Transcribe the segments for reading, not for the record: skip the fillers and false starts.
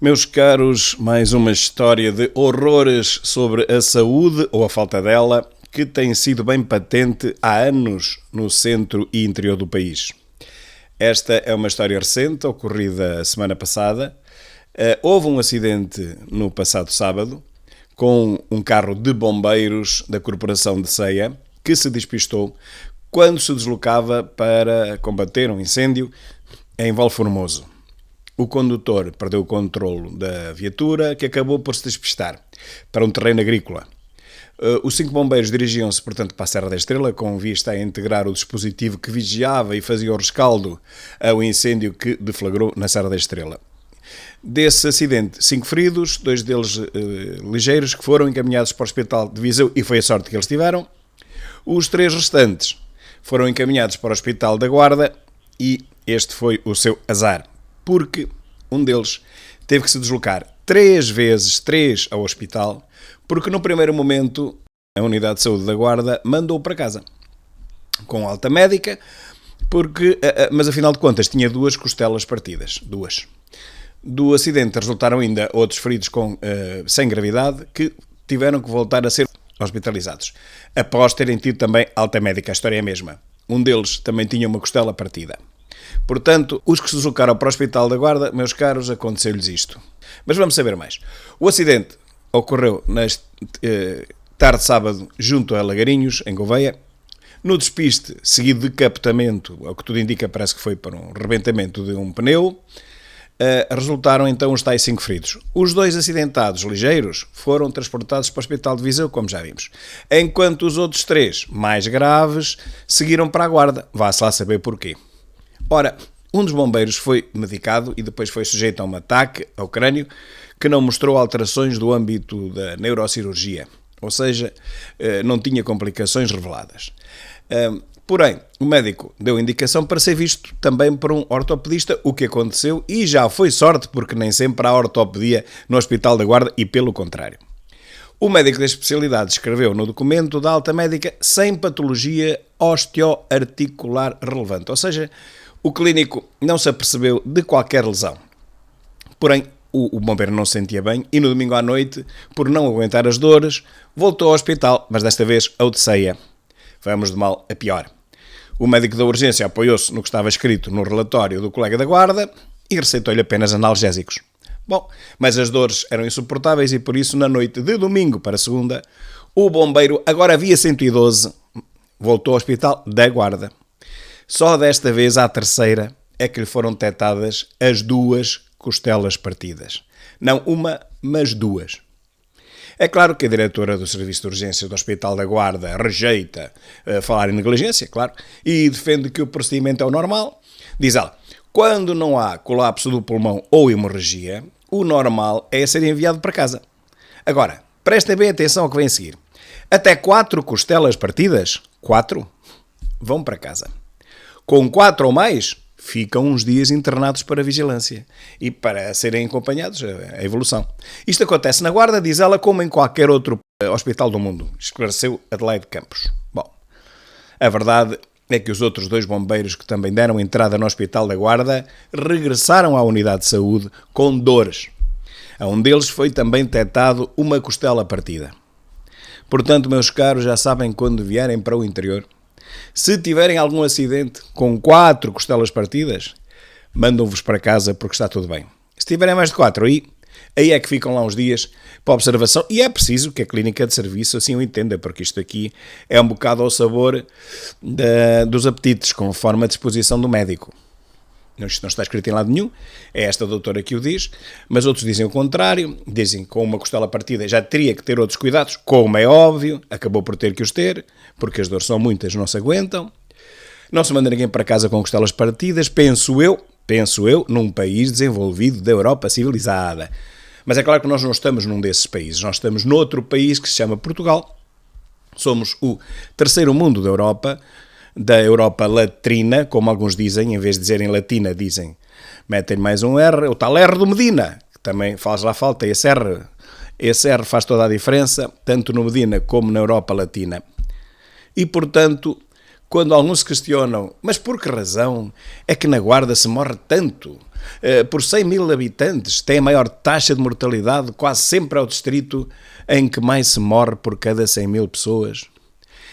Meus caros, mais uma história de horrores sobre a saúde ou a falta dela que tem sido bem patente há anos no centro e interior do país. Esta é uma história recente, ocorrida a semana passada. Houve um acidente no passado sábado com um carro de bombeiros da Corporação de Ceia que se despistou quando se deslocava para combater um incêndio em Valformoso. O condutor perdeu o controlo da viatura, que acabou por se despistar para um terreno agrícola. Os 5 bombeiros dirigiam-se, portanto, para a Serra da Estrela, com vista a integrar o dispositivo que vigiava e fazia o rescaldo ao incêndio que deflagrou na Serra da Estrela. Desse acidente, 5 feridos, 2 deles ligeiros, que foram encaminhados para o Hospital de Viseu, e foi a sorte que eles tiveram. Os 3 restantes foram encaminhados para o Hospital da Guarda e este foi o seu azar, porque um deles teve que se deslocar 3 vezes ao hospital, porque no primeiro momento a Unidade de Saúde da Guarda mandou-o para casa, com alta médica, mas afinal de contas tinha 2 costelas partidas, 2. Do acidente resultaram ainda outros feridos sem gravidade, que tiveram que voltar a ser hospitalizados, após terem tido também alta médica. A história é a mesma. Um deles também tinha uma costela partida. Portanto, os que se deslocaram para o Hospital da Guarda, meus caros, aconteceu-lhes isto. Mas vamos saber mais. O acidente ocorreu na tarde de sábado junto a Lagarinhos, em Gouveia. No despiste, seguido de capotamento, ao que tudo indica, parece que foi para um rebentamento de um pneu, resultaram então os tais 5 feridos. Os 2 acidentados ligeiros foram transportados para o Hospital de Viseu, como já vimos, enquanto os outros 3, mais graves, seguiram para a Guarda. Vá-se lá saber porquê. Ora, um dos bombeiros foi medicado e depois foi sujeito a um ataque ao crânio que não mostrou alterações do âmbito da neurocirurgia, ou seja, não tinha complicações reveladas. Porém, o médico deu indicação para ser visto também por um ortopedista, o que aconteceu, e já foi sorte, porque nem sempre há ortopedia no Hospital da Guarda e pelo contrário. O médico da especialidade escreveu no documento da alta médica sem patologia osteoarticular relevante, ou seja, o clínico não se apercebeu de qualquer lesão. Porém, o bombeiro não se sentia bem e no domingo à noite, por não aguentar as dores, voltou ao hospital, mas desta vez ao de Ceia. Vamos de mal a pior. O médico da urgência apoiou-se no que estava escrito no relatório do colega da guarda e receitou-lhe apenas analgésicos. Bom, mas as dores eram insuportáveis e por isso, na noite de domingo para segunda, o bombeiro, agora via 112, voltou ao hospital da guarda. Só desta vez, à terceira, é que lhe foram detectadas as 2 costelas partidas. Não uma, mas 2. É claro que a diretora do Serviço de Urgência do Hospital da Guarda rejeita falar em negligência, claro, e defende que o procedimento é o normal. Diz ela, quando não há colapso do pulmão ou hemorragia, o normal é ser enviado para casa. Agora, prestem bem atenção ao que vem a seguir. Até 4 costelas partidas, 4, vão para casa. Com 4 ou mais, ficam uns dias internados para vigilância e para serem acompanhados a evolução. Isto acontece na Guarda, diz ela, como em qualquer outro hospital do mundo, esclareceu Adelaide Campos. Bom, a verdade é que os outros 2 bombeiros que também deram entrada no Hospital da Guarda regressaram à unidade de saúde com dores. A um deles foi também detectado uma costela partida. Portanto, meus caros, já sabem, quando vierem para o interior, se tiverem algum acidente com 4 costelas partidas, mandam-vos para casa porque está tudo bem. Se tiverem mais de 4, aí é que ficam lá uns dias para observação e é preciso que a clínica de serviço assim o entenda, porque isto aqui é um bocado ao sabor dos apetites, conforme a disposição do médico. Isto não está escrito em lado nenhum, é esta doutora que o diz, mas outros dizem o contrário, dizem que com uma costela partida já teria que ter outros cuidados, como é óbvio, acabou por ter que os ter, porque as dores são muitas, não se aguentam. Não se manda ninguém para casa com costelas partidas, penso eu, num país desenvolvido da Europa civilizada. Mas é claro que nós não estamos num desses países, nós estamos noutro país que se chama Portugal. Somos o terceiro mundo da Europa latrina, como alguns dizem, em vez de dizerem latina, metem mais um R, o tal R do Medina, que também faz lá falta, esse R faz toda a diferença, tanto no Medina como na Europa Latina. E, portanto, quando alguns se questionam, mas por que razão é que na Guarda se morre tanto? por 100 mil habitantes, tem a maior taxa de mortalidade, quase sempre é o distrito em que mais se morre por cada 100 mil pessoas.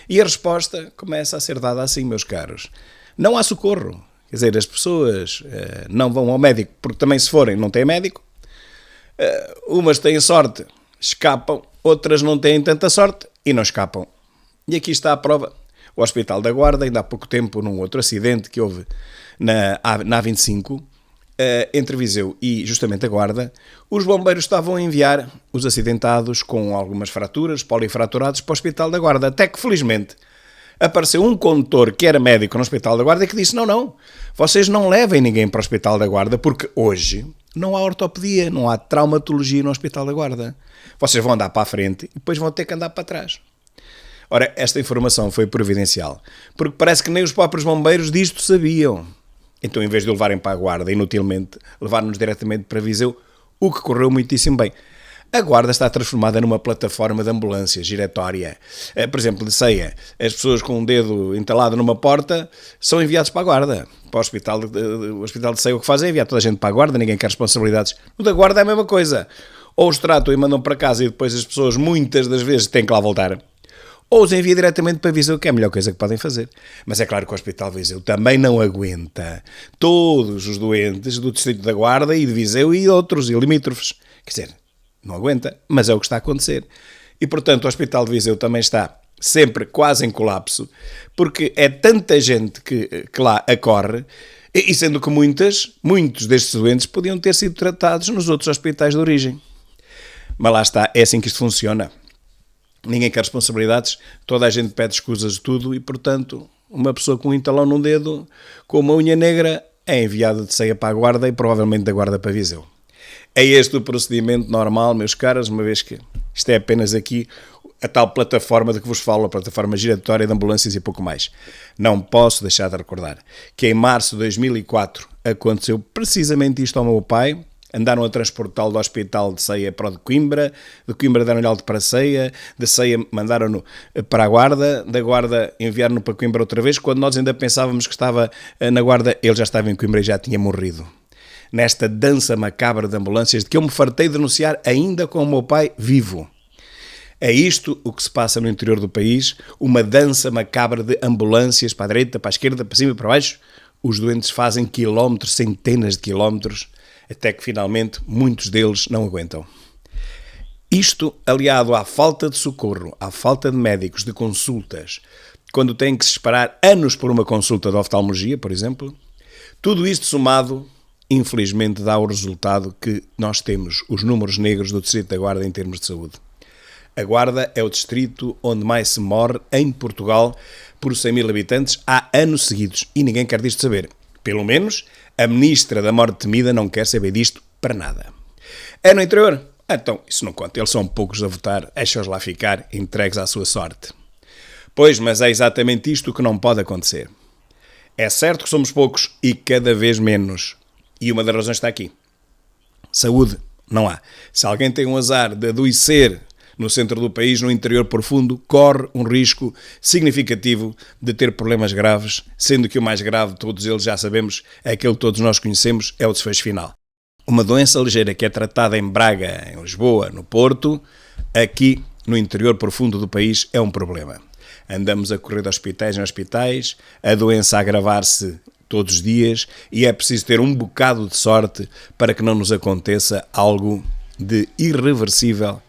E a resposta começa a ser dada assim, meus caros. Não há socorro. Quer dizer, as pessoas não vão ao médico, porque também se forem não têm médico. Umas têm sorte, escapam, outras não têm tanta sorte e não escapam. E aqui está a prova. O Hospital da Guarda, ainda há pouco tempo, num outro acidente que houve na A25, entre Viseu e justamente a Guarda, os bombeiros estavam a enviar os acidentados com algumas fraturas, polifraturados, para o Hospital da Guarda. Até que, felizmente, apareceu um condutor que era médico no Hospital da Guarda e que disse, não, vocês não levem ninguém para o Hospital da Guarda porque hoje não há ortopedia, não há traumatologia no Hospital da Guarda. Vocês vão andar para a frente e depois vão ter que andar para trás. Ora, esta informação foi providencial, porque parece que nem os próprios bombeiros disto sabiam. Então, em vez de o levarem para a Guarda, inutilmente, levaram-nos diretamente para Viseu, o que correu muitíssimo bem. A Guarda está transformada numa plataforma de ambulância giratória. Por exemplo, de Ceia, as pessoas com um dedo entalado numa porta são enviados para a Guarda. Para o hospital de Ceia, o que fazem é enviar toda a gente para a Guarda, ninguém quer responsabilidades. O da Guarda é a mesma coisa. Ou os tratam e mandam para casa e depois as pessoas, muitas das vezes, têm que lá voltar. Ou os envia diretamente para Viseu, que é a melhor coisa que podem fazer. Mas é claro que o Hospital de Viseu também não aguenta todos os doentes do Distrito da Guarda e de Viseu e outros, e limítrofes. Quer dizer, não aguenta, mas é o que está a acontecer. E, portanto, o Hospital de Viseu também está sempre quase em colapso, porque é tanta gente que lá acorre, e sendo que muitos destes doentes podiam ter sido tratados nos outros hospitais de origem. Mas lá está, é assim que isto funciona. Ninguém quer responsabilidades, toda a gente pede escusas de tudo e, portanto, uma pessoa com um entalão num dedo, com uma unha negra, é enviada de Ceia para a Guarda e provavelmente da Guarda para Viseu. É este o procedimento normal, meus caros, uma vez que isto é apenas aqui a tal plataforma de que vos falo, a plataforma giratória de ambulâncias e pouco mais. Não posso deixar de recordar que em março de 2004 aconteceu precisamente isto ao meu pai. Andaram a transportá-lo do Hospital de Ceia para o de Coimbra deram-lhe alta para Ceia, de Ceia mandaram-no para a Guarda, da Guarda enviaram-no para Coimbra outra vez, quando nós ainda pensávamos que estava na Guarda, ele já estava em Coimbra e já tinha morrido. Nesta dança macabra de ambulâncias de que eu me fartei de denunciar ainda com o meu pai vivo. É isto o que se passa no interior do país, uma dança macabra de ambulâncias para a direita, para a esquerda, para cima e para baixo. Os doentes fazem quilómetros, centenas de quilómetros, até que finalmente muitos deles não aguentam. Isto, aliado à falta de socorro, à falta de médicos, de consultas, quando têm que se esperar anos por uma consulta de oftalmologia, por exemplo, tudo isto somado, infelizmente, dá o resultado que nós temos os números negros do Distrito da Guarda em termos de saúde. A Guarda é o distrito onde mais se morre em Portugal por 100 mil habitantes há anos seguidos e ninguém quer disto saber. Pelo menos a ministra da morte temida não quer saber disto para nada. É no interior? Então, isso não conta. Eles são poucos a votar. Deixa-os lá ficar entregues à sua sorte. Pois, mas é exatamente isto que não pode acontecer. É certo que somos poucos e cada vez menos. E uma das razões está aqui. Saúde não há. Se alguém tem um azar de adoecer no centro do país, no interior profundo, corre um risco significativo de ter problemas graves, sendo que o mais grave, todos eles já sabemos, é aquele que todos nós conhecemos, é o desfecho final. Uma doença ligeira que é tratada em Braga, em Lisboa, no Porto, aqui no interior profundo do país é um problema. Andamos a correr de hospitais em hospitais, a doença a agravar-se todos os dias e é preciso ter um bocado de sorte para que não nos aconteça algo de irreversível.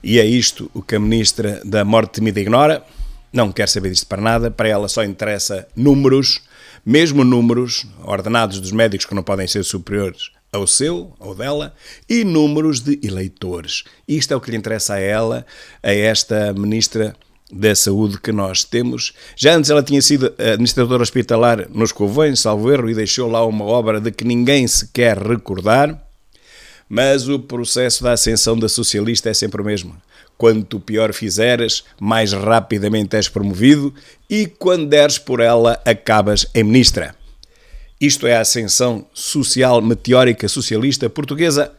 E é isto o que a ministra da morte temida ignora, não quer saber disto para nada, para ela só interessa números, mesmo números ordenados dos médicos que não podem ser superiores ao seu ou dela, e números de eleitores. Isto é o que lhe interessa a ela, a esta ministra da Saúde que nós temos. Já antes ela tinha sido administradora hospitalar nos Covões, salvo erro, e deixou lá uma obra de que ninguém se quer recordar. Mas o processo da ascensão da socialista é sempre o mesmo. Quanto pior fizeres, mais rapidamente és promovido e quando deres por ela, acabas em ministra. Isto é a ascensão social meteórica socialista portuguesa.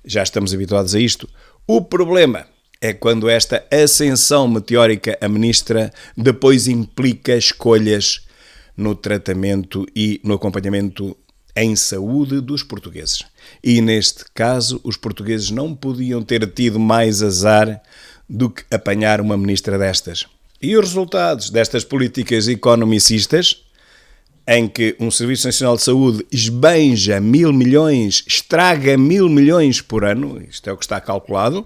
Já estamos habituados a isto. O problema é quando esta ascensão meteórica a ministra depois implica escolhas no tratamento e no acompanhamento em saúde dos portugueses. E neste caso, os portugueses não podiam ter tido mais azar do que apanhar uma ministra destas. E os resultados destas políticas economicistas, em que um Serviço Nacional de Saúde esbanja 1.000 milhões, estraga 1.000 milhões por ano, isto é o que está calculado,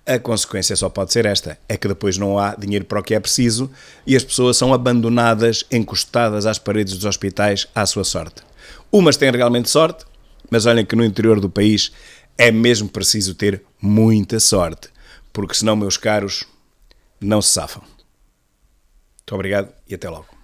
a consequência só pode ser esta, é que depois não há dinheiro para o que é preciso e as pessoas são abandonadas, encostadas às paredes dos hospitais à sua sorte. Umas têm realmente sorte, mas olhem que no interior do país é mesmo preciso ter muita sorte, porque senão, meus caros, não se safam. Muito obrigado e até logo.